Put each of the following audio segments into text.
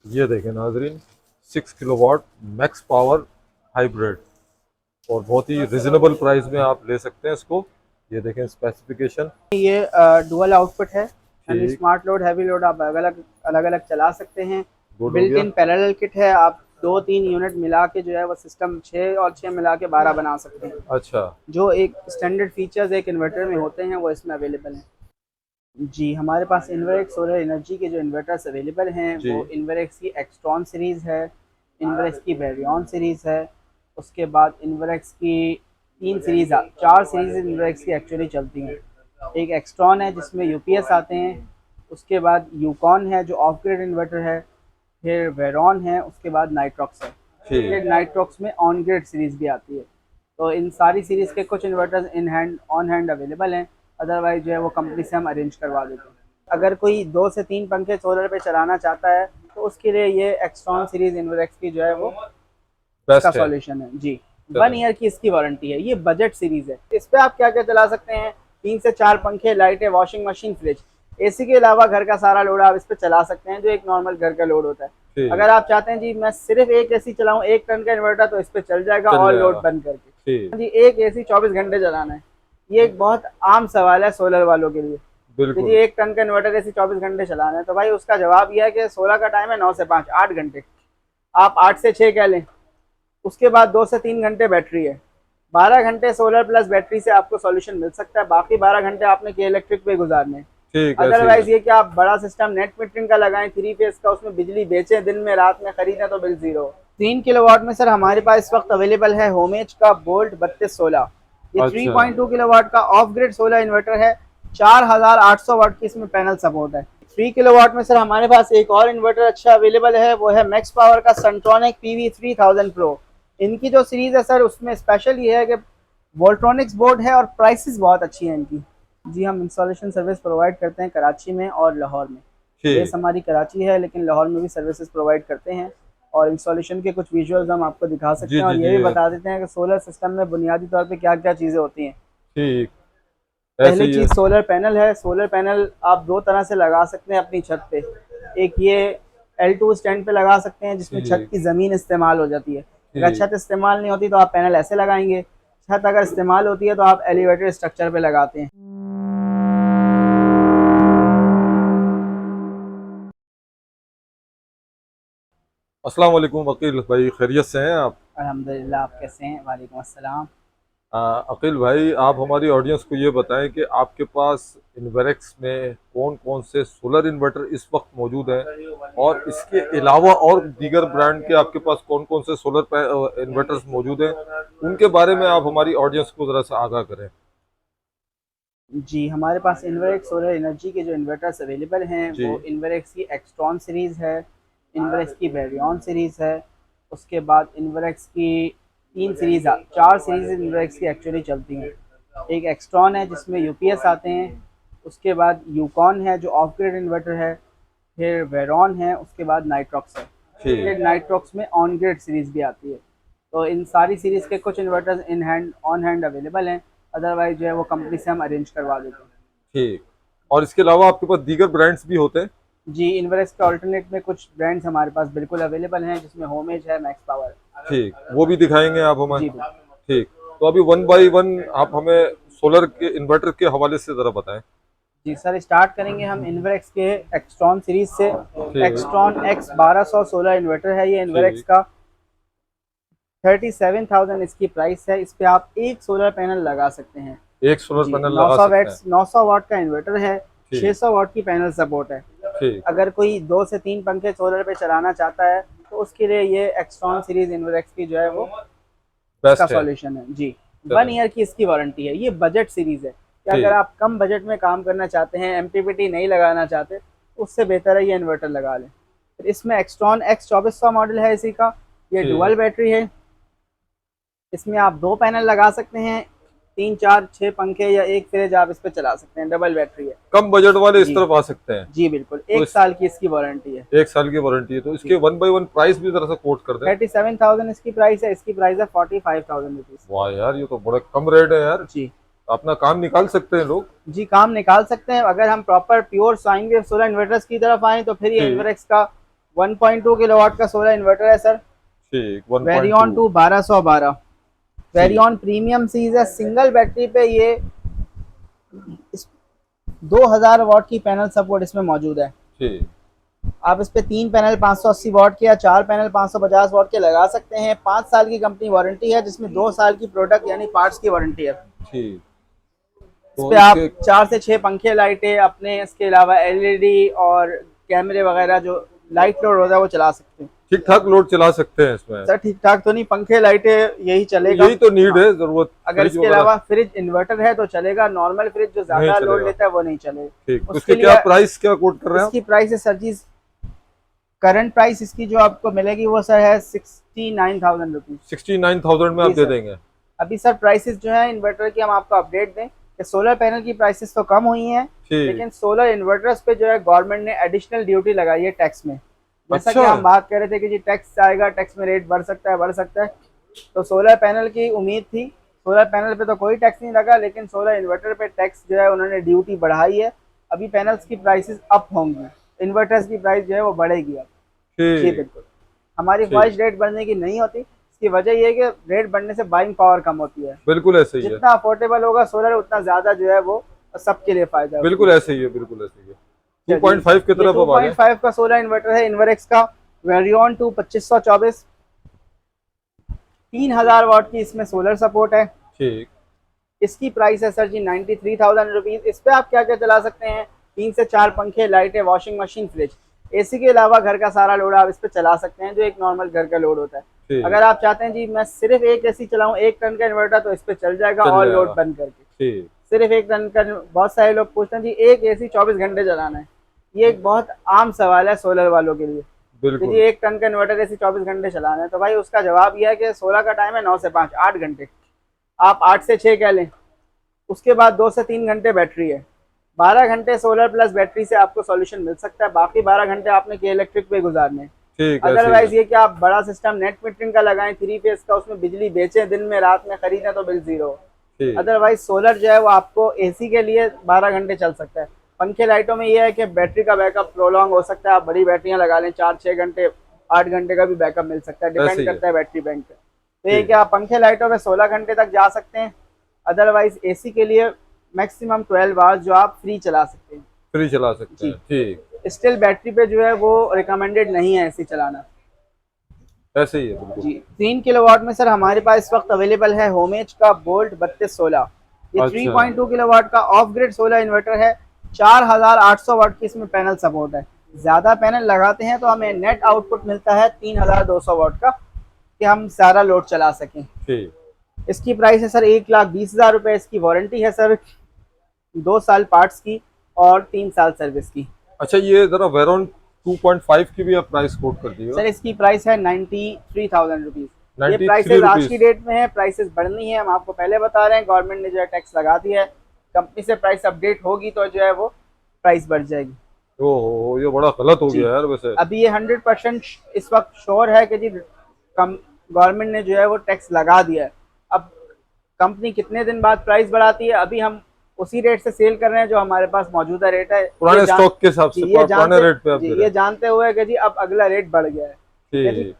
ये देखें नाजरीन, 6 किलोवाट मैक्स पावर हाइब्रिड, और बहुत ही रिजनेबल प्राइस में आप ले सकते हैं इसको। ये देखें स्पेसिफिकेशन। ये डुअल आउटपुट है, यानी ठीक। स्मार्ट लोड हैवी लोड आप अलग अलग चला सकते हैं। गुड हो बिल्ट गया। इन पैरेलल किट है, आप 2-3 यूनिट मिला के जो है वो सिस्टम 6 और 6 मिला के 12 बना सकते हैं। अच्छा। जो एक स्टैंडर्ड फीचर्स एक इन्वर्टर में होते हैं वो इसमें अवेलेबल हैं। जी, हमारे पास इन्वर्क्स सोलर एनर्जी के जो इन्वर्टर्स अवेलेबल हैं जी। वो इन्वर्क्स की एक्सट्रॉन सीरीज़ है, इन्वर्क्स की बेरियन सीरीज़ है। उसके बाद इन्वर्क्स की 3 सीरीज़ 4 सीरीज़ इन्वर्क्स की एक्चुअली चलती हैं। एक एक्सट्रॉन है जिसमें यूपीएस आते हैं, उसके बाद यूकॉन है जो ऑफ ग्रिड इन्वर्टर है, फिर वेरॉन है, उसके बाद नाइट्रॉक्स है। फिर ठीक। नाइट्रॉक्स में ऑन ग्रिड सीरीज़ भी आती है। तो इन सारी सीरीज़ के कुछ inverters in hand on hand available हैं, अदरवाइज जो है वो कंपनी से हम अरेंज करवा देते हैं। अगर कोई 2 से 3 पंखे सोलर पे चलाना चाहता है तो उसके लिए ये एक्सट्रॉन सीरीज़ इन्वर्क्स की जो है वो इसका बेस्ट है। सॉल्यूशन है जी। 1 चलें। ईयर की इसकी वारंटी है। ये बजट सीरीज है। इस पे आप क्या क्या चला सकते हैं? 3 से 4 पंखे, लाइटें, वॉशिंग मशीन, फ्रिज। एसी के अलावा घर का सारा लोड आप इस पे चला सकते हैं जो एक नॉर्मल घर का लोड होता है। ठीक। अगर आप चाहते हैं जी मैं सिर्फ एक एसी चलाऊं 1 टन का इन्वर्टर, तो इस पे चल जाएगा चल और लोड जाएगा। बंद करके। ठीक। जी, एक एसी 24 घंटे चलाना है, ये एक बहुत आम सवाल है सोलर वालों के लिए कि जी बिल्कुल। 1 टन का इन्वर्टर एसी 24 घंटे चलाना है। तो भाई उसका जवाब यह है कि सोलर का टाइम है 9 से 5, 8 घंटे। आप 8 से 6 कह लें। उसके बाद 2 से 3 घंटे बैटरी है। 12 घंटे सोलर प्लस बैटरी से आपको सॉल्यूशन मिल सकता है, बाकी 12 घंटे आपने के इलेक्ट्रिक पे गुजारने हैं। ठीक, ऐसे ही है। अदरवाइज ये कि आप बड़ा सिस्टम नेट मीटरिंग का लगाएं 3 फेज का, उसमें बिजली बेचें, दिन में रात में खरीदें तो बिल जीरो। 3 किलोवाट में सर हमारे पास इस वक्त अवेलेबल है होमेज का बोल्ट 3216। ये अच्छा। 3.2 किलोवाट का ऑफ ग्रिड सोलर इन्वर्टर है। 4800 वाट की इसमें पैनल सपोर्ट है। 3 किलोवाट में सर हमारे पास एक और इन्वर्टर अच्छा अवेलेबल है, वो है मैक्स पावर का सनट्रॉनिक PV3000 प्रो। इनकी जो सीरीज है सर उसमें स्पेशल ये है कि वोल्ट्रॉनिक्स बोर्ड है और प्राइसेस बहुत अच्छी हैं इनकी। जी, हम इंस्टॉलेशन सर्विस प्रोवाइड करते हैं कराची में और लाहौर में। बेस ठीक। हमारी कराची है लेकिन लाहौर में भी सर्विसेज प्रोवाइड करते हैं। और इंस्टॉलेशन के कुछ विजुअल्स हम आपको दिखा सकते जी हैं जी और ये जी। भी बता देते हैं कि सोलर सिस्टम में बुनियादी तौर पे क्या क्या चीज़ें होती हैं। ठीक। ऐसे पहली ही है। चीज़ सोलर पैनल है। सोलर पैनल आप 2 तरह से लगा सकते हैं अपनी छत पे। एक ये L2 स्टैंड पे लगा सकते हैं जिसमें छत ठीक। की ज़मीन इस्तेमाल हो जाती है। अगर ठीक। छत इस्तेमाल नहीं होती तो आप पैनल ऐसे लगाएंगे। छत अगर इस्तेमाल होती है तो आप एलिवेटेड स्ट्रक्चर पे लगाते हैं। अस्सलाम वालेकुम अकील भाई, खैरियत से हैं आप? अल्हम्दुलिल्लाह, आप कैसे हैं? वालेकुम अस्सलाम। अकील भाई, आप हमारी ऑडियंस को ये बताएं कि आपके पास इन्वर्क्स में कौन कौन से सोलर इन्वर्टर इस वक्त मौजूद हैं, और इसके अलावा और दीगर ब्रांड के आपके पास कौन कौन से सोलर इन्वर्टर्स मौजूद हैं, उनके बारे में आप हमारी ऑडियंस को ज़रा सा आगाह करें। जी, हमारे पास इन्वर्क्स सोलर एनर्जी के जो इन्वर्टर्स अवेलेबल हैं जी। वो इन्वर्क्स की एक्सट्रॉन सीरीज़ है, इन्वर्क्स की बेरियन सीरीज़ है। उसके बाद इन्वर्क्स की 3 सीरीज़ 4 सीरीज़ इन्वर्क्स की एक्चुअली चलती हैं। एक एक्सट्रॉन है जिसमें यूपीएस आते हैं, उसके बाद यूकॉन है जो ऑफ ग्रिड इन्वर्टर है, फिर वेरॉन है, उसके बाद नाइट्रॉक्स है। ठीक। फिर नाइट्रॉक्स में ऑन ग्रिड सीरीज़ भी आती है। तो इन सारी सीरीज़ के कुछ inverters in hand on hand available हैं, अदरवाइज जो है वो कंपनी से हम अरेंज करवा देते हैं। ठीक। और इसके अलावा आपके पास दीगर ब्रांड्स भी होते हैं? जी, इन्वर्क्स के ऑल्टरनेट में कुछ ब्रांड्स हमारे पास बिल्कुल अवेलेबल हैं जिसमें होमेज है, मैक्स पावर है। ठीक, वो भी दिखाएंगे आप हमें? जी बिल्कुल। ठीक। तो अभी वन बाय वन आप हमें सोलर के इन्वर्टर के हवाले से ज़रा बताएं। जी सर, स्टार्ट करेंगे हम इन्वर्क्स के एक्सट्रॉन सीरीज से। ठीक। एक्सट्रॉन X1200 सोलर इन्वर्टर है ये इन्वर्क्स ठीक। का। 37,000 इसकी प्राइस है। इस पे आप एक सोलर पैनल लगा सकते हैं। एक सोलर जी, पैनल लगा 900 सकते हैं। वैट्स 900 वाट का इन्वर्टर है। ठीक। 600 वाट की पैनल सपोर्ट है। ठीक। अगर कोई 2 से 3 पंखे सोलर पे चलाना चाहता है तो उसके लिए ये एक्सट्रॉन सीरीज इन्वर्क्स की जो है वो इसका बेस्ट है। सॉल्यूशन है जी। 1 चलें। ईयर की इसकी वारंटी है। ये बजट सीरीज है कि अगर ठीक। आप कम बजट में काम करना चाहते हैं, एमपीपीटी नहीं लगाना चाहते, उससे बेहतर है ये इन्वर्टर लगा लें। फिर इसमें एक्सट्रॉन X2400 मॉडल है इसी का। ये ठीक। डुअल बैटरी है। इसमें आप 2 पैनल लगा सकते हैं, 3 4 6 पंखे या एक फ्रिज आप इस पे चला सकते हैं। डबल बैटरी है कम बजट वाले इस जी। तरफ आ सकते हैं। जी बिल्कुल, तो 1 इस साल की इसकी वारंटी है। 1 साल की वारंटी है, तो इसके जी, वन बाय वन प्राइस भी जरा सा कोट कर दें। 37,000 इसकी प्राइस है। इसकी प्राइस है 45,000 रुपीज़। वाह यार, ये तो बड़ा कम रेट है यार। जी। अपना काम निकाल सकते हैं लोग। जी, काम निकाल सकते हैं। अगर हम proper pure sine wave solar inverters की तरफ आएँ तो फिर ये ठीक। इन्वर्क्स का 1.2 किलोवाट का सोलर इन्वर्टर है सर। ठीक, वेरियन 1.2। 1212 वेरियन प्रीमियम सीरीज है। सिंगल बैटरी पे ये इस 2000 वाट की पैनल सपोर्ट इसमें मौजूद है। ठीक। आप इस पे 3 पैनल 580 वाट के या 4 पैनल 550 वाट के लगा सकते हैं। 5 साल की कंपनी वारंटी है, जिसमें 2 साल की प्रोडक्ट यानी पार्ट्स की वारंटी है। ठीक। इस तो पे आप इसके 4 से 6 पंखे लाइटें अपने, इसके अलावा एलईडी और कैमरे वगैरह जो लाइट लोड होता है वो चला सकते हैं। ठीक ठाक लोड चला सकते हैं इसमें। सर ठीक ठाक तो नहीं, पंखे लाइटें यही चलेगा। यही तो नीड है, जरूरत। अगर इसके अलावा फ्रिज इन्वर्टर है तो चलेगा, नॉर्मल फ्रिज जो ज्यादा लोड लेता है वो नहीं चलेगा। ठीक। उसके उसके लिए क्या प्राइस क्या कोट कर रहे हैं इसकी प्राइस है सर जी, करंट प्राइस इसकी जो आपको मिलेगी वो सर है 69,000 रुपीज। 69,000 में आप जी दे सर। देंगे? अभी सर प्राइसेस जो है इन्वर्टर की हम आपको अपडेट दें कि सोलर पैनल की प्राइसेस तो कम हुई हैं, ठीक। लेकिन सोलर इन्वर्टर्स पे जो है गवर्नमेंट ने एडिशनल ड्यूटी लगाई है टैक्स में। जैसा कि अच्छा। हम बात कर रहे थे कि जी टैक्स आएगा, टैक्स में रेट बढ़ सकता है। तो सोलर पैनल की उम्मीद थी, सोलर पैनल पे तो कोई टैक्स नहीं लगा, लेकिन सोलर इन्वर्टर पे टैक्स जो है उन्होंने ड्यूटी बढ़ाई है। अभी पैनल्स की प्राइसेस अप होंगी, इन्वर्टर्स की प्राइस जो है वो बढ़ेगी अब। जी ठीक। बिल्कुल। हमारी ठीक। ख्वाहिश रेट बढ़ने की नहीं होती, इसकी वजह ये है कि रेट बढ़ने से बाइंग पावर कम होती है। बिल्कुल ऐसे ही है। जितना अफोर्डेबल होगा सोलर, उतना ज्यादा जो है वो सबके लिए फायदा है। बिल्कुल ऐसे ही है, बिल्कुल ऐसे ही है। 2.5 की तरफ अब आ जाए। 2.5 का सोलर इन्वर्टर है इन्वरेक्स का, वेरियन 2 2524। 3000 वाट की इसमें सोलर सपोर्ट है। ठीक। इसकी प्राइस है सर जी 93,000 रुपीज। इस पे आप क्या क्या चला सकते हैं, 3 से 4 पंखे, लाइटें, वॉशिंग मशीन, फ्रिज, एसी के अलावा घर का सारा लोड आप इस पे चला सकते हैं, जो एक नॉर्मल घर का लोड होता है। ठीक। अगर आप चाहते हैं जी मैं सिर्फ एक एसी चलाऊं 1 टन का इन्वर्टर, तो इस पे चल जाएगा चल और जाएगा। लोड बंद करके। ठीक। सिर्फ 1 टन का। बहुत सारे लोग पूछते हैं जी एक एसी 24 घंटे चलाना है, ये एक बहुत आम सवाल है सोलर वालों के लिए। बिल्कुल। जी 1 टन का इन्वर्टर एसी 24 घंटे चलाना है, तो भाई उसका जवाब यह है कि सोलर का टाइम है 9 से 5, 8 घंटे। आप 8 से 6 कह लें, उसके बाद 2 से 3 घंटे बैटरी है। 12 घंटे सोलर प्लस बैटरी से आपको सॉल्यूशन मिल सकता है, बाकी 12 घंटे आपने के इलेक्ट्रिक पे गुजारने। ठीक। अदरवाइज ये कि आप बड़ा सिस्टम नेट मीटरिंग का लगाएं 3 फेज का, उसमें बिजली बेचें, दिन में रात में खरीदें तो बिल जीरो। ठीक। अदरवाइज सोलर जो है वो आपको एसी के लिए 12 घंटे चल सकता है। पंखे लाइटों में ये है कि बैटरी का बैकअप प्रोलॉन्ग हो सकता है, आप बड़ी बैटरियां लगा लें 4-6 घंटे, 8 घंटे का भी बैकअप मिल सकता है, ऐसे डिपेंड ही है। करता है बैटरी बैंक पे। तो ये ठीक। कि आप पंखे लाइटों में 16 घंटे तक जा सकते हैं। अदरवाइज एसी के लिए मैक्सिमम 12 आवर्स जो आप फ्री चला सकते हैं। फ्री चला सकते हैं। ठीक। स्टिल बैटरी पे जो है वो रिकमेंडेड नहीं है एसी चलाना। ऐसे ही है, बिल्कुल। जी 3 किलोवाट में सर हमारे पास इस वक्त अवेलेबल है होमेज का बोल्ट 3216। ये अच्छा। 3.2 किलोवाट का ऑफ ग्रिड सोलर इन्वर्टर है। 4800 वाट की इसमें पैनल सपोर्ट है। ज्यादा पैनल लगाते हैं तो हमें नेट आउटपुट मिलता है 3200 वाट का, कि हम सारा लोड चला सकें। ठीक। इसकी प्राइस है सर 1,20,000 रुपए। इसकी वारंटी है सर 2 साल पार्ट्स की और 3 साल सर्विस की। अच्छा, ये जरा वेरॉन 2.5 की भी आप प्राइस कोट कर दिए। सर इसकी प्राइस है 93,000 रुपीज। ये 93 प्राइसेस आज की रुपीज। डेट में है, प्राइसेस बढ़नी है, हम आपको पहले बता रहे हैं। गवर्नमेंट ने जो है टैक्स लगा दिया है, कंपनी से प्राइस अपडेट होगी तो जो है वो प्राइस बढ़ जाएगी। ओहो, ये बड़ा गलत हो जी। गया यार वैसे। अभी ये 100% इस वक्त श्योर है कि जी गवर्नमेंट ने जो है वो टैक्स लगा दिया है। अब कंपनी कितने दिन बाद प्राइस बढ़ाती है, अभी हम उसी रेट से सेल कर रहे हैं जो हमारे पास मौजूदा रेट है, पुराने स्टॉक के हिसाब से पुराने रेट पे आप दे रहे ये हैं। जानते हुए कि जी अब अगला रेट बढ़ गया है। ठीक है जी। ठीक।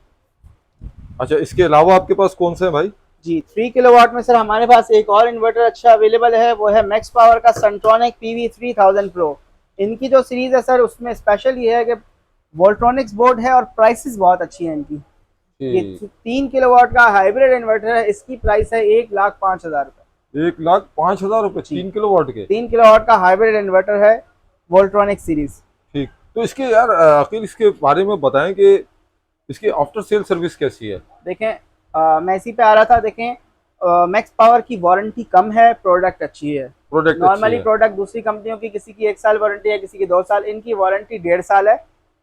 अच्छा, इसके अलावा आपके पास कौन से हैं भाई? जी 3 किलोवाट में सर हमारे पास एक और इन्वर्टर अच्छा अवेलेबल है, वो है मैक्स पावर का सेंट्रोनिक PV3000 प्रो। इनकी जो सीरीज है सर उसमें स्पेशल ये है कि वोल्ट्रॉनिक्स बोर्ड है और प्राइसेस बहुत अच्छी हैं इनकी। ये ठीक। 3 किलोवाट का हाइब्रिड इन्वर्टर है, इसकी प्राइस है 1,05,000 रुपए। 1,05,000 रुपए 3 किलोवाट के? 3 किलोवाट का हाइब्रिड इन्वर्टर है, वोल्ट्रॉनिक सीरीज। ठीक। तो इसके यार आखिर इसके बारे में बताएं कि इसकी आफ्टर सेल सर्विस कैसी है? देखें मैं इसी पे आ रहा था। देखें मैक्स पावर की वारंटी कम है, प्रोडक्ट अच्छी है। प्रोडक्ट नॉर्मली प्रोडक्ट दूसरी कंपनियों की किसी की 1 साल वारंटी है, किसी की 2 साल, इनकी वारंटी 1.5 साल है।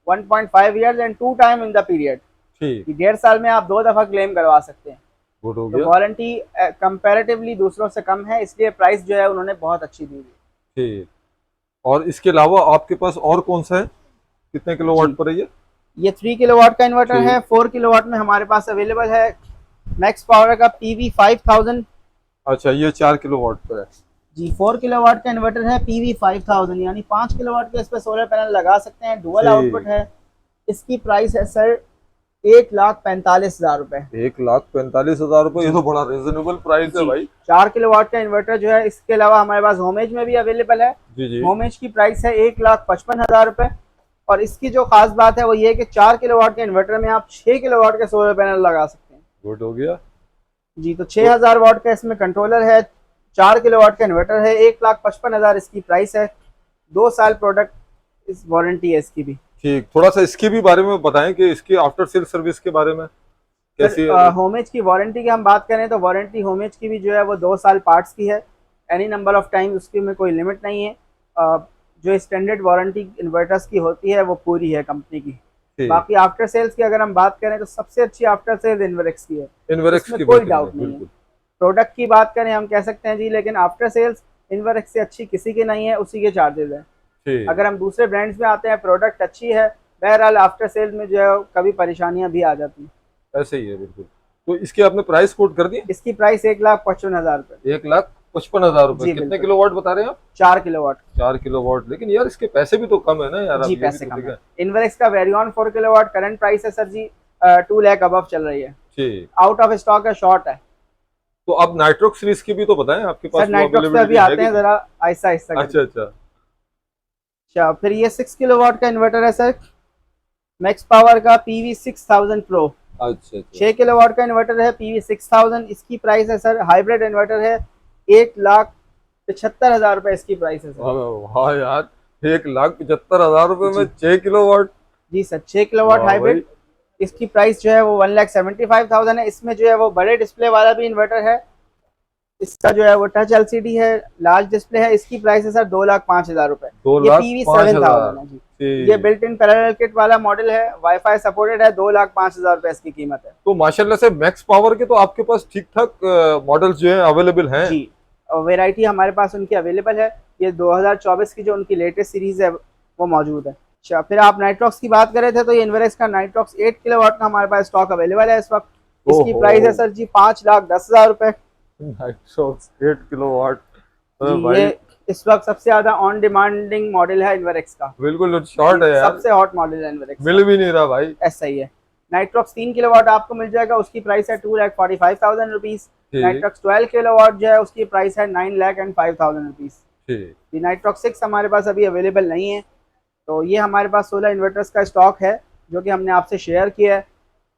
1.5 years and 2 time in the period. ठीक। 1.5 साल में आप 2 दफा क्लेम करवा सकते हैं। गुड हो तो गया। वारंटी कंपैरेटिवली दूसरों से कम है, इसलिए प्राइस जो है उन्होंने बहुत अच्छी दी है। ठीक। और इसके अलावा आपके पास और कौन सा है? कितने किलोवाट पर है ये? ये 3 किलोवाट का इन्वर्टर ठीक। है। 4 किलोवाट में हमारे पास अवेलेबल है मैक्स पावर का PV5000। अच्छा, ये 4 किलोवाट पर है। जी 4 किलोवाट का इन्वर्टर है PV5000, यानी 5 किलोवाट के इस पे सोलर पैनल लगा सकते हैं। डुअल ठीक। आउटपुट है। इसकी प्राइस है सर 1,45,000 रुपए। 1,45,000 रुपए, ये तो बड़ा रिजनेबल प्राइस है जी, भाई। 4 किलोवाट का इन्वर्टर जो है, इसके अलावा हमारे पास होमेज में भी अवेलेबल है। जी जी। होमेज की प्राइस है 1,55,000 रुपए। और इसकी जो खास बात है वो ये है कि 4 किलोवाट के इन्वर्टर में आप 6 किलोवाट के सोलर पैनल लगा सकते हैं। गुड हो गया। जी, तो 6,000 वाट का इसमें कंट्रोलर है, 4 किलोवाट का इन्वर्टर है, 1,55,000 इसकी प्राइस है। 2 साल प्रोडक्ट इस वारंटी है इसकी भी। ठीक, थोड़ा सा इसके भी बारे में बताएं कि इसकी आफ्टर सेल सर्विस के बारे में कैसी है। सर होमेज की वारंटी की हम बात करें तो वारंटी होमेज की भी जो है वो 2 साल पार्ट्स की है। एनी नंबर ऑफ टाइम उसकी में कोई लिमिट नहीं है। जो स्टैंडर्ड वारंटी इन्वर्टर्स की होती है वो पूरी है कंपनी की। ठीक। बाकी आफ्टर सेल्स की अगर हम बात करें तो सबसे अच्छी आफ्टर सेल्स इन्वेरेक्स की है, इन्वेरेक्स इसमें की कोई बेहतरीन डाउट है, नहीं है। बिल्कुल। प्रोडक्ट की बात करें हम कह सकते हैं जी, लेकिन आफ्टर सेल्स इन्वेरेक्स से अच्छी किसी की नहीं है, उसी के चार्जेस है। ठीक, अगर हम दूसरे ब्रांड्स में आते हैं, प्रोडक्ट अच्छी है, बहरहाल आफ्टर सेल्स में जो है कभी परेशानियां भी आ जाती हैं। ऐसे ही है बिल्कुल। तो इसकी आपने प्राइस कोट कर दी। इसकी प्राइस 1,55,000 रुपए। 1,55,000 रुपए। जी कितने बिल्कुल, किलोवाट बता रहे हैं आप। 4 किलोवाट। 4 किलोवाट, लेकिन यार इसके पैसे भी तो कम है ना यार, आप जी ये भी पैसे तो कम देखें। है। इन्वेरेक्स का वेरियन 4 किलोवाट करंट प्राइस है सर जी 2 लाख अबव चल रही है। ठीक। आउट ऑफ स्टॉक है, शॉर्ट है। तो आप नाइट्रोक्स सीरीज की भी तो बताएं, आपके पास सर वो नाइट्रॉक्स पे अभी अवेलेबिलिटी है आते कि हैं, नहीं? जरा आहिस्ता आहिस्ता अच्छा करके। अच्छा। अच्छा, फिर ये 6 किलोवाट का इन्वर्टर है सर, मैक्स पावर का PV 6000 प्रो। अच्छा अच्छा। 6 किलोवाट का इन्वर्टर है PV 6000। इसकी प्राइस है सर, हाइब्रिड इन्वर्टर है, 1,75,000 रुपए इसकी प्राइस है सर। वाह यार, 1,75,000 रुपए में जी 6 किलोवाट। जी सर, 6 किलोवाट वाह भाई। हाइब्रिड। इसकी प्राइस जो है वो 1,75,000 है। इसमें जो है वो बड़े डिस्प्ले वाला भी इन्वर्टर है। इसका जो है वो टच LCD है, लार्ज डिस्प्ले है। इसकी प्राइस है सर 2,05,000 रुपए। दो ये लाख PV पांच 7000 हजार है जी। ये ठीक। बिल्ट इन पैरेलल किट वाला मॉडल है, वाईफाई सपोर्टेड है, 2,05,000 रुपए इसकी कीमत है। तो माशाल्लाह से मैक्स पावर के तो आपके पास ठीक ठाक मॉडल्स जो है अवेलेबल हैं। जी, और वेराइटी हमारे पास उनकी अवेलेबल है। ये 2024 की जो उनकी लेटेस्ट सीरीज है वो मौजूद है। अच्छा, फिर आप नाइट्रॉक्स की बात करे थे तो ये इन्वेरेक्स का नाइट्रॉक्स 8 किलोवाट का हमारे पास स्टॉक अवेलेबल है इस वक्त। इसकी ओहो। प्राइस है सर जी 5,10,000 रुपए। Nitrox 8 kilowatt. जी, भाई ये इस वक्त सबसे ज्यादा ऑन डिमांडिंग मॉडल है इन्वेरेक्स का। बिल्कुल शॉर्ट है यार, सबसे हॉट मॉडल है इन्वेरेक्स मिल भी नहीं रहा भाई। ऐसा ही है। नाइट्रॉक्स 3 किलोवाट आपको मिल जाएगा, उसकी प्राइस है 2,45,000 रुपीज। ठीक नाइट्रॉक्स 12 किलोवाट जो है उसकी प्राइस है 9,05,000 रुपीज। ठीक। ये नाइट्रॉक्स 6 हमारे पास अभी अवेलेबल नहीं है। तो ये हमारे पास 16 इन्वर्टर्स का स्टॉक है जो कि हमने आपसे शेयर किया है।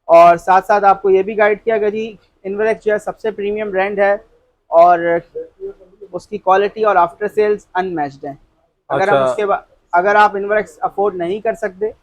और साथ साथ आपको ये भी गाइड किया कि जी इन्वेरेक्स जो है सबसे प्रीमियम ब्रांड है और उसकी क्वालिटी और आफ्टर सेल्स अनमैच्ड है। अगर हम अच्छा। उसके बाद अगर आप इन्वेरेक्स अफोर्ड नहीं कर सकते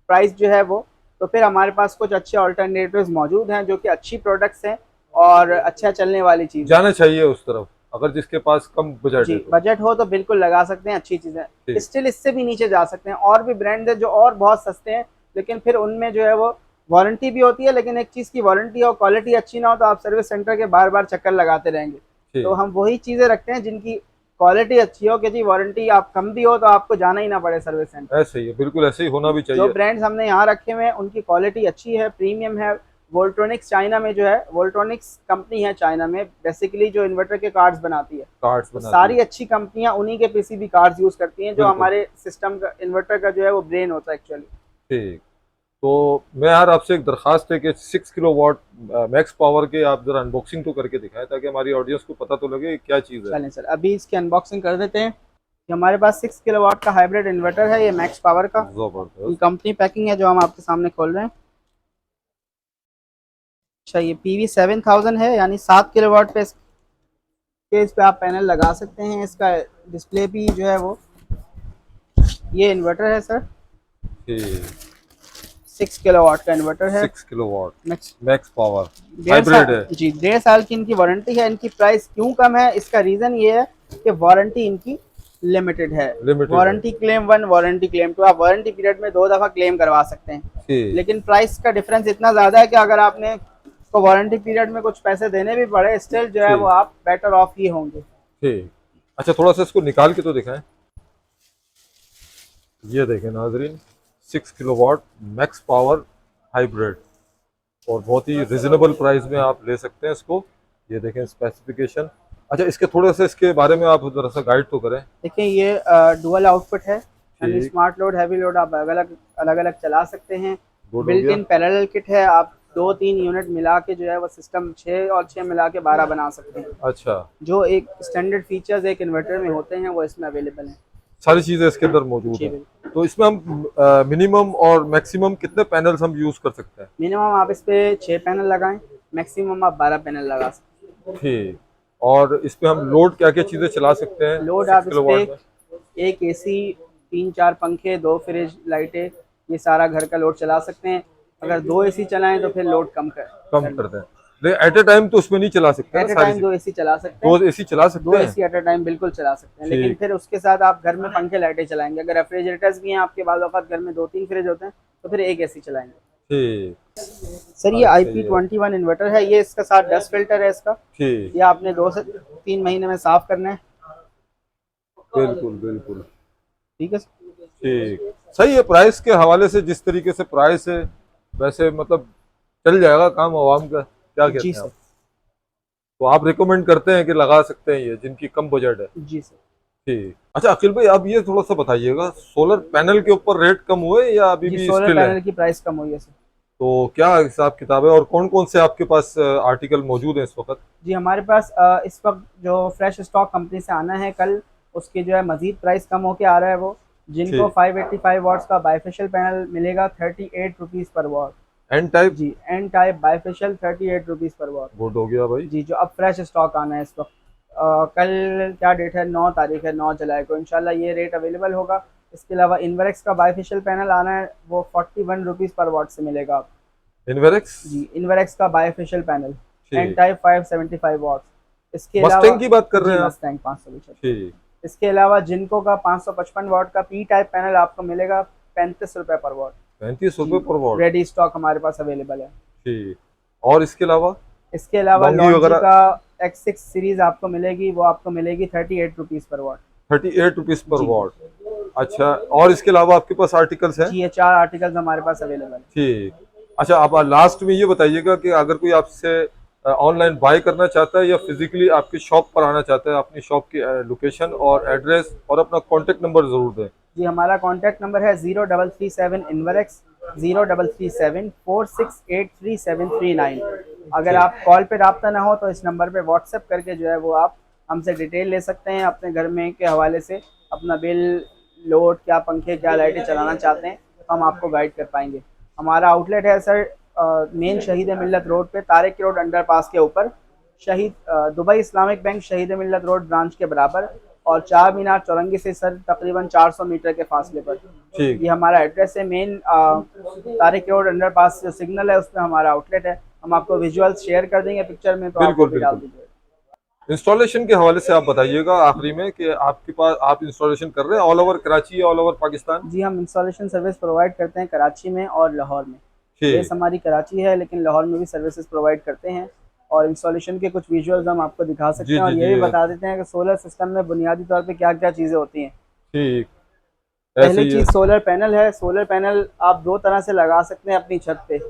प्राइस जो है वो, तो फिर हमारे पास कुछ अच्छे ऑल्टरनेटिव्स मौजूद हैं जो कि अच्छी प्रोडक्ट्स हैं और अच्छा चलने वाली चीज़ जाना चाहिए उस तरफ, अगर जिसके पास कम बजट जी। है तो। बजट हो तो बिल्कुल लगा सकते हैं, अच्छी चीज़ें। ठीक। स्टिल इससे भी नीचे जा सकते हैं, और भी ब्रांड है जो और बहुत सस्ते हैं, लेकिन फिर उनमें जो है वो वारंटी भी होती है, लेकिन एक चीज़ की वारंटी और क्वालिटी अच्छी ना हो तो आप सर्विस सेंटर के बार बार चक्कर लगाते रहेंगे। ठीक। तो हम वही चीज़ें रखते हैं जिनकी क्वालिटी अच्छी हो, कि जी वारंटी आप कम भी हो तो आपको जाना ही ना पड़े सर्विस सेंटर। ऐसे ही है, बिल्कुल ऐसे ही होना भी जो चाहिए। ब्रांड्स हमने यहाँ रखे हुए हैं उनकी क्वालिटी अच्छी है, प्रीमियम है। वोल्ट्रॉनिक्स चाइना में जो है, वोल्ट्रॉनिक्स कंपनी है चाइना में, बेसिकली जो इन्वर्टर के कार्ड्स बनाती है, कार्ड्स तो बनाती सारी है। अच्छी कंपनियां उन्हीं के PCB कार्ड्स यूज करती हैं, जो बिल्कुल। हमारे सिस्टम का इन्वर्टर का जो है वो ब्रेन होता है एक्चुअली। ठीक। तो मैं यार आपसे एक दरखास्त है कि 6 किलोवाट मैक्स पावर के आप जरा अनबॉक्सिंग तो करके दिखाएं, ताकि हमारी ऑडियंस को पता तो लगे क्या चीज़ है। चलें सर, अभी इसकी अनबॉक्सिंग कर देते हैं। ये हमारे पास 6 किलोवाट का हाइब्रिड इन्वर्टर है, ये मैक्स पावर का। ये जबरदस्त। कंपनी पैकिंग है जो हम आपके सामने खोल रहे हैं। अच्छा, ये PV 7000 है, यानी 7 किलोवाट पे इस पे आप पैनल लगा सकते हैं। इसका डिस्प्ले भी जो है वो, ये इन्वर्टर है सर, ठीक। 6 किलोवाट का इन्वर्टर है। 6 किलोवाट मैक्स मैक्स पावर डेढ़ हाइब्रिड साल है। जी, 1.5 साल की इनकी वारंटी है। इनकी प्राइस क्यों कम है, इसका रीज़न ये है कि वारंटी इनकी लिमिटेड है। लिमिटेड है। वारंटी क्लेम 1, वारंटी क्लेम 2, आप वारंटी पीरियड में 2 दफ़ा क्लेम करवा सकते हैं। ठीक। लेकिन प्राइस का डिफरेंस इतना ज़्यादा है कि अगर आपने को वारंटी पीरियड में कुछ पैसे देने भी पड़े, स्टिल जो है ठीक। वो आप बेटर ऑफ ही होंगे। ठीक। अच्छा, थोड़ा सा इसको निकाल के तो दिखाएं। ये देखें नाजरीन, 6 किलोवाट मैक्स पावर हाइब्रिड, और बहुत ही रिजनेबल प्राइस में आप ले सकते हैं इसको। ये देखें स्पेसिफिकेशन। अच्छा, इसके थोड़ा सा इसके बारे में आप जरा सा गाइड तो करें। देखिए, ये डुअल आउटपुट है, यानी ठीक। स्मार्ट लोड हैवी लोड आप अलग अलग अलग अलग चला सकते हैं। गुड हो बिल्ट गया। इन पैरेलल किट है, आप 2-3 यूनिट मिला के जो है वो सिस्टम 6 और 6 मिला के 12 बना सकते हैं। अच्छा, जो एक स्टैंडर्ड फीचर्स एक इन्वर्टर में होते हैं वो इसमें अवेलेबल हैं। सारी चीजें इसके अंदर मौजूद जी हैं। बिल्कुल। तो इसमें हम मिनिमम और मैक्सिमम कितने पैनल्स हम यूज कर सकते हैं? मिनिमम आप इस पे 6 पैनल लगाएं, मैक्सिमम आप 12 पैनल लगा सकते हैं। ठीक। और इस पे हम लोड क्या क्या चीजें चला सकते हैं लोड 6 आप इस पे किलोवाट में? एक एसी, 3-4 पंखे, 2 फ्रिज लाइटें, ये सारा घर का लोड चला सकते हैं। अगर 2 एसी चलाएं तो फिर लोड कम कर दें। लेकिन एट ए टाइम तो उसमें नहीं चला सकते ना एट ए सारी टाइम चीजें? 2 एसी चला सकते हैं। 2 एसी चला 2 सकते हैं? एसी एट अ टाइम बिल्कुल चला सकते हैं, लेकिन ठीक। फिर उसके साथ आप घर में पंखे लाइटें चलाएंगे। अगर रेफ्रिजरेटर्स भी हैं आपके, बाद वक्त घर में 2-3 फ्रिज होते हैं, तो फिर एक एसी चलाएंगे। ठीक। सर ये सही है। IP21 इन्वर्टर है, ये इसका साथ डस्ट फिल्टर है इसका। ठीक। ये आपने 2 से 3 महीने में साफ करना है। बिल्कुल बिल्कुल। ठीक है। ठीक। सही है। प्राइस के हवाले से जिस तरीके से प्राइस है, वैसे मतलब चल जाएगा काम आवाम का, क्या कहते जी हैं सर। आप? तो आप रिकमेंड करते हैं कि लगा सकते हैं ये जिनकी कम बजट है? जी सर। ठीक। अच्छा अखिल भाई, आप ये थोड़ा सा बताइएगा, सोलर पैनल के ऊपर रेट कम हुए या अभी जी भी सोलर स्टिल है? पैनल की प्राइस कम हुई है सर। तो क्या हिसाब किताब है और कौन कौन से आपके पास आर्टिकल मौजूद है इस वक्त? जी हमारे पास इस वक्त जो फ्रेश स्टॉक कंपनी से आना है कल, उसकी जो है मजीद प्राइस कम होके आ रहा है वो। जिनको ठीक। 585 वाट्स का बाइफेशियल पैनल मिलेगा 38 rupees per watt. N type? जी N type bifacial 38 rupees per watt. Good हो गया भाई। जी जो अब फ्रेश स्टॉक आना है इस वक्त। कल क्या डेट है, 9 तारीख है, 9 जुलाई को इंशाल्लाह ये रेट अवेलेबल होगा। इसके अलावा इन्वरेक्स का बाइफेशियल पैनल आना है, वो 41 रुपीज़ पर वॉट से मिलेगा आप। इन्वेरेक्स? जी इन्वरेक्स का बाइफेशियल पैनल एन ठीक। Type 575 what. इसके मस्टैंग अलावा की बात कर रहे जी हैं आप? मस्टैंग 575। ठीक। इसके अलावा जिनको का 555 वॉट का पी टाइप पैनल आपको मिलेगा 35 रुपए पर वॉट। 35 रुपए पर वॉट? रेडी स्टॉक हमारे पास अवेलेबल है। ठीक। और इसके अलावा इसके अलावा लॉन्गी लॉन्जी वगैरह? का X6 सीरीज आपको मिलेगी, वो आपको मिलेगी 38 rupees per what. 38 rupees per ji. What. अच्छा, और इसके अलावा आपके पास आर्टिकल्स हैं? जी ये 4 आर्टिकल्स हमारे पास अवेलेबल है। ठीक। अच्छा, आप लास्ट में ये बताइएगा कि अगर कोई आपसे ऑनलाइन बाय करना चाहता है या फिजिकली आपकी शॉप पर आना चाहता है, अपनी शॉप की लोकेशन और एड्रेस और अपना कॉन्टेक्ट नंबर जरूर दें। जी हमारा कॉन्टैक्ट नंबर है 0337 इन्वरेक्स 0337 4683 अगर आप कॉल पे रब्ता ना हो तो इस नंबर पे व्हाट्सएप करके जो है वो आप हमसे डिटेल ले सकते हैं अपने घर में के हवाले से। अपना बिल, लोड, क्या पंखे, क्या लाइटें चलाना चाहते हैं, तो हम आपको गाइड कर पाएंगे। हमारा आउटलेट है सर मेन शहीद मिल्लत रोड पे, तारिक रोड अंडरपास के ऊपर, शहीद दुबई इस्लामिक बैंक शहीद मिल्लत रोड ब्रांच के बराबर, और चार मीनार चौरंगी से सर तकरीबन 400 मीटर के फासले पर। ठीक। ये हमारा एड्रेस है मेन तारिक रोड अंडरपास जो सिग्नल है उसमें हमारा आउटलेट है। हम आपको विजुअल्स शेयर कर देंगे पिक्चर में, तो आप बिल्कुल वो भी डाल बिल्कुल। दीजिए। इंस्टॉलेशन के हवाले से आप बताइएगा आखिरी में कि आपके पास आप इंस्टॉलेशन कर रहे हैं ऑल ओवर कराची या ऑल ओवर पाकिस्तान? जी हम इंस्टॉलेशन सर्विस प्रोवाइड करते हैं कराची में और लाहौर में। ठीक। बेस हमारी कराची है लेकिन लाहौर में भी सर्विसेज प्रोवाइड करते हैं। और इंस्टॉलेशन के कुछ विजुअल्स हम आपको दिखा सकते जी हैं और जी ये जी। भी बता देते हैं कि सोलर सिस्टम में बुनियादी तौर पे क्या क्या चीज़ें होती हैं। ठीक। ऐसे पहली ही है। चीज़ सोलर पैनल है। सोलर पैनल आप 2 तरह से लगा सकते हैं अपनी छत पे।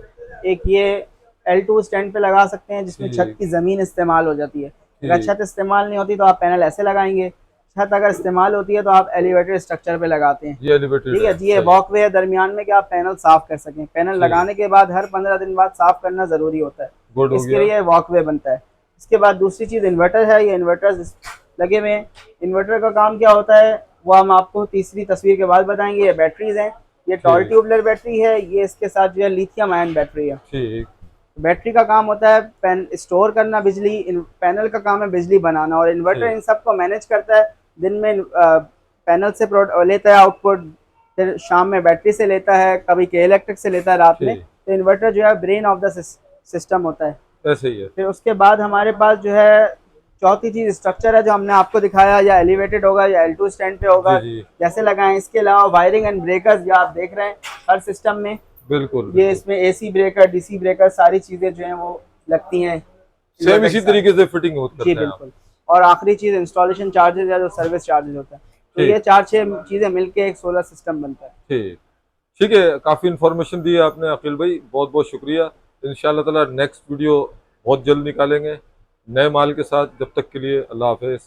एक ये L2 स्टैंड पे लगा सकते हैं जिसमें छत ठीक। की ज़मीन इस्तेमाल हो जाती है। अगर ठीक। छत इस्तेमाल नहीं होती तो आप पैनल ऐसे लगाएंगे। छत अगर इस्तेमाल होती है तो आप एलिवेटेड स्ट्रक्चर पे लगाते हैं। ये एलिवेटेड ठीक है जी, ये वॉकवे है दरमियान में कि आप पैनल साफ कर सकें। पैनल ठीक। लगाने के बाद हर 15 दिन बाद साफ करना ज़रूरी होता है, गुड हो इसके गया। लिए वॉकवे बनता है। इसके बाद दूसरी चीज़ इन्वर्टर है। ये इन्वर्टर्स लगे हुए हैं। इन्वर्टर का काम क्या होता है वो हम आपको तीसरी तस्वीर के बाद बताएंगे। ये बैटरीज हैं, ये टॉल ठीक। ट्यूबलर बैटरी है, ये इसके साथ जो है लिथियम आयन बैटरी है। ठीक। बैटरी का काम होता है पैन स्टोर करना बिजली, पैनल का काम है बिजली बनाना, और इन्वर्टर ठीक। इन सबको मैनेज करता है। दिन में पैनल से लेता है आउटपुट, फिर शाम में बैटरी से लेता है, कभी के इलेक्ट्रिक से लेता है रात में। ठीक। तो इन्वर्टर जो है ब्रेन ऑफ द सिस्टम होता है। ऐसे ही है। फिर उसके बाद हमारे पास जो है चौथी चीज़ स्ट्रक्चर है जो हमने आपको दिखाया, या एलिवेटेड होगा या L2 स्टैंड पे होगा, जी जी। जैसे लगाएं। इसके अलावा वायरिंग एंड ब्रेकर्स, या आप देख रहे हैं हर सिस्टम में बिल्कुल ये बिल्कुल। इसमें AC ब्रेकर, DC ब्रेकर, सारी चीज़ें जो हैं वो लगती हैं सेम इन्वर्टर इसी के साथ। तरीके से फिटिंग होती जी करते हैं आप? बिल्कुल। और आखिरी चीज़ इंस्टॉलेशन चार्जेस या जो सर्विस चार्जेस होता है। तो ठीक। ये 4-6 चीज़ें मिलके एक सोलर सिस्टम बनता है। ठीक। ठीक है, काफ़ी इन्फॉर्मेशन दी है आपने अकील भाई, बहुत बहुत शुक्रिया। इंशाल्लाह ताला नेक्स्ट वीडियो बहुत जल्द निकालेंगे नए माल के साथ। जब तक के लिए अल्लाह हाफिज़।